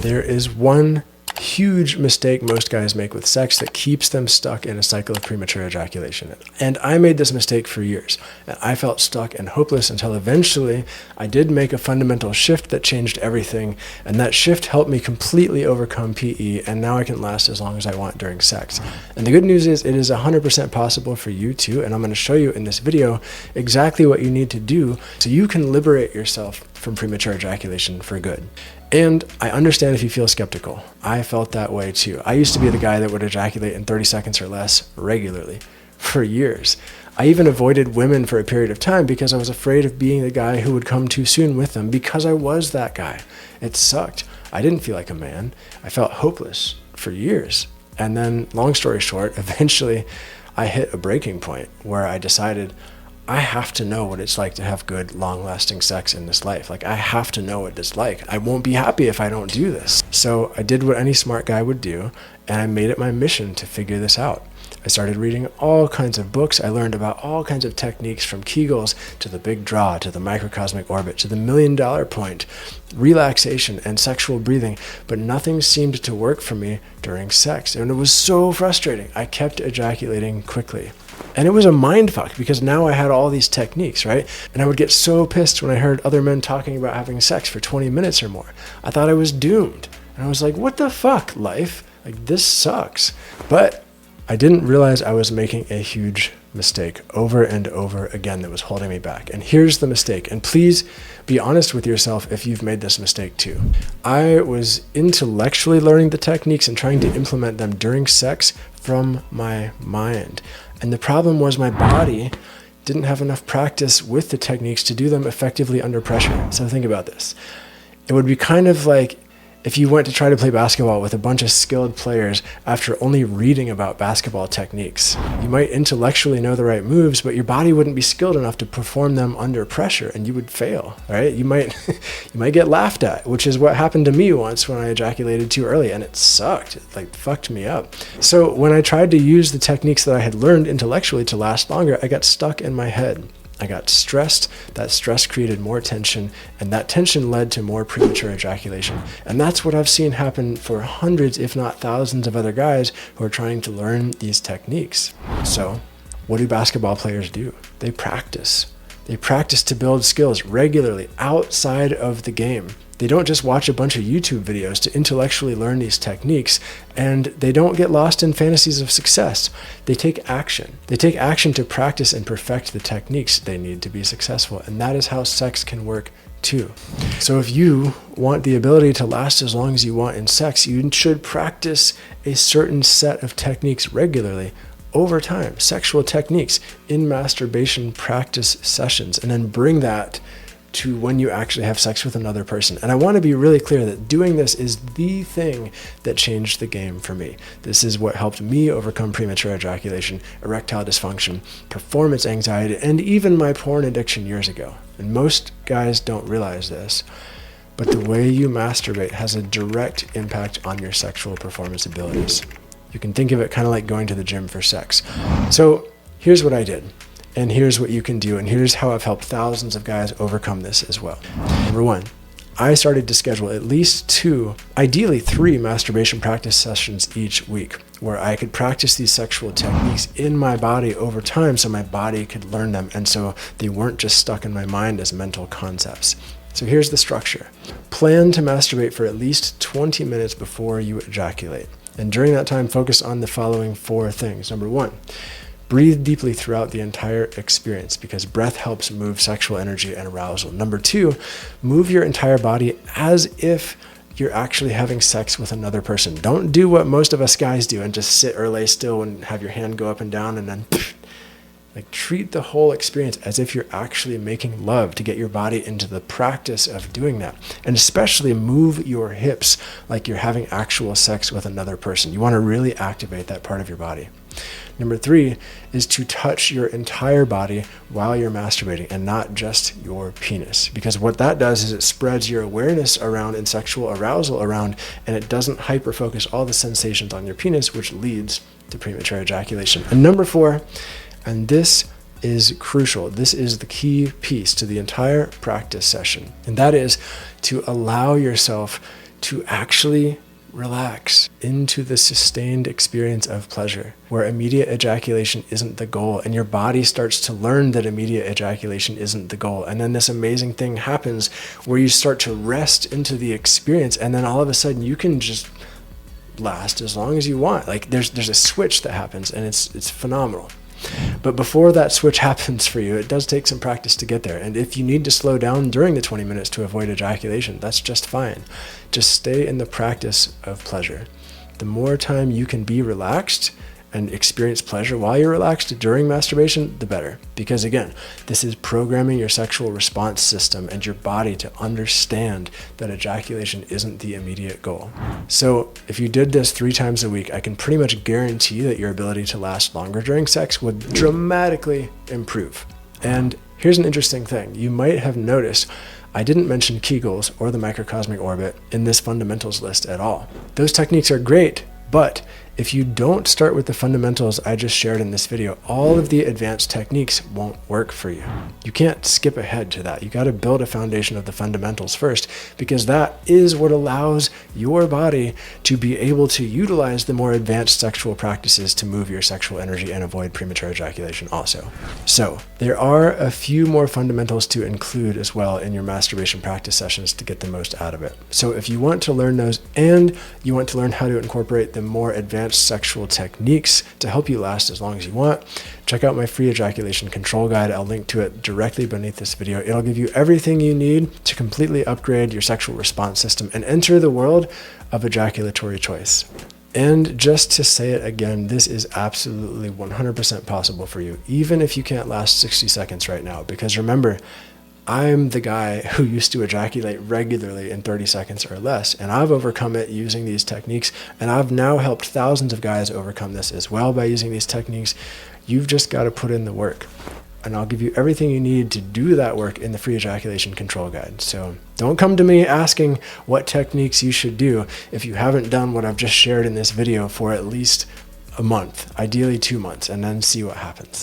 There is one huge mistake most guys make with sex that keeps them stuck in a cycle of premature ejaculation. And I made this mistake for years. And I felt stuck and hopeless until eventually I did make a fundamental shift that changed everything. And that shift helped me completely overcome PE. And now I can last as long as I want during sex. And the good news is it is 100% possible for you too. And I'm going to show you in this video exactly what you need to do so you can liberate yourself from premature ejaculation for good. And I understand if you feel skeptical. I felt that way too. I used to be the guy that would ejaculate in 30 seconds or less regularly for years. I even avoided women for a period of time because I was afraid of being the guy who would come too soon with them, because I was that guy. It sucked. I didn't feel like a man. I felt hopeless for years. And then, long story short, eventually I hit a breaking point where I decided I have to know what it's like to have good, long-lasting sex in this life. Like, I have to know what it's like. I won't be happy if I don't do this. So I did what any smart guy would do, and I made it my mission to figure this out. I started reading all kinds of books. I learned about all kinds of techniques, from Kegels to the big draw, to the microcosmic orbit, to the $1 million point, relaxation and sexual breathing, but nothing seemed to work for me during sex. And it was so frustrating. I kept ejaculating quickly. And it was a mind fuck, because now I had all these techniques, right? And I would get so pissed when I heard other men talking about having sex for 20 minutes or more. I thought I was doomed. And I was like, what the fuck, life? Like, this sucks. But I didn't realize I was making a huge mistake over and over again that was holding me back. And here's the mistake. And please be honest with yourself if you've made this mistake too. I was intellectually learning the techniques and trying to implement them during sex from my mind. And the problem was my body didn't have enough practice with the techniques to do them effectively under pressure. So think about this. It would be kind of like if you went to try to play basketball with a bunch of skilled players after only reading about basketball techniques. You might intellectually know the right moves, but your body wouldn't be skilled enough to perform them under pressure, and you would fail, right? You might get laughed at, which is what happened to me once when I ejaculated too early, and it sucked. It like fucked me up. So when I tried to use the techniques that I had learned intellectually to last longer, I got stuck in my head. I got stressed. That stress created more tension, and that tension led to more premature ejaculation. And that's what I've seen happen for hundreds, if not thousands, of other guys who are trying to learn these techniques. So what do basketball players do? They practice. They practice to build skills regularly outside of the game. They don't just watch a bunch of YouTube videos to intellectually learn these techniques, and they don't get lost in fantasies of success. They take action. They take action to practice and perfect the techniques they need to be successful, and that is how sex can work too. So if you want the ability to last as long as you want in sex, you should practice a certain set of techniques regularly over time, sexual techniques in masturbation practice sessions, and then bring that to when you actually have sex with another person. And I want to be really clear that doing this is the thing that changed the game for me. This is what helped me overcome premature ejaculation, erectile dysfunction, performance anxiety, and even my porn addiction years ago. And most guys don't realize this, but the way you masturbate has a direct impact on your sexual performance abilities. You can think of it kind of like going to the gym for sex. So here's what I did. And here's what you can do, and here's how I've helped thousands of guys overcome this as well. Number one, I started to schedule at least 2, ideally 3 masturbation practice sessions each week, where I could practice these sexual techniques in my body over time so my body could learn them, and so they weren't just stuck in my mind as mental concepts. So here's the structure. Plan to masturbate for at least 20 minutes before you ejaculate. And during that time, focus on the following 4 things. Number 1, breathe deeply throughout the entire experience, because breath helps move sexual energy and arousal. Number 2, move your entire body as if you're actually having sex with another person. Don't do what most of us guys do and just sit or lay still and have your hand go up and down and then like treat the whole experience as if you're actually making love, to get your body into the practice of doing that. And especially move your hips like you're having actual sex with another person. You want to really activate that part of your body. Number 3 is to touch your entire body while you're masturbating and not just your penis. Because what that does is it spreads your awareness around and sexual arousal around, and it doesn't hyper-focus all the sensations on your penis, which leads to premature ejaculation. And number 4, and this is crucial, this is the key piece to the entire practice session, and that is to allow yourself to actually relax into the sustained experience of pleasure, where immediate ejaculation isn't the goal, and your body starts to learn that immediate ejaculation isn't the goal. And then this amazing thing happens where you start to rest into the experience, and then all of a sudden you can just last as long as you want. Like there's a switch that happens, and it's phenomenal. But before that switch happens for you, it does take some practice to get there. And if you need to slow down during the 20 minutes to avoid ejaculation, that's just fine. Just stay in the practice of pleasure. The more time you can be relaxed and experience pleasure while you're relaxed during masturbation, the better. Because again, this is programming your sexual response system and your body to understand that ejaculation isn't the immediate goal. So if you did this 3 times a week, I can pretty much guarantee that your ability to last longer during sex would dramatically improve. And here's an interesting thing. You might have noticed I didn't mention Kegels or the microcosmic orbit in this fundamentals list at all. Those techniques are great, but if you don't start with the fundamentals I just shared in this video, all of the advanced techniques won't work for you. You can't skip ahead to that. You got to build a foundation of the fundamentals first, because that is what allows your body to be able to utilize the more advanced sexual practices to move your sexual energy and avoid premature ejaculation also. So there are a few more fundamentals to include as well in your masturbation practice sessions to get the most out of it. So if you want to learn those and you want to learn how to incorporate the more advanced sexual techniques to help you last as long as you want, check out my free ejaculation control guide. I'll link to it directly beneath this video. It'll give you everything you need to completely upgrade your sexual response system and enter the world of ejaculatory choice. And just to say it again, this is absolutely 100% possible for you, even if you can't last 60 seconds right now. Because remember, I'm the guy who used to ejaculate regularly in 30 seconds or less, and I've overcome it using these techniques, and I've now helped thousands of guys overcome this as well by using these techniques. You've just got to put in the work, and I'll give you everything you need to do that work in the free ejaculation control guide. So don't come to me asking what techniques you should do if you haven't done what I've just shared in this video for at least a month, ideally 2 months, and then see what happens.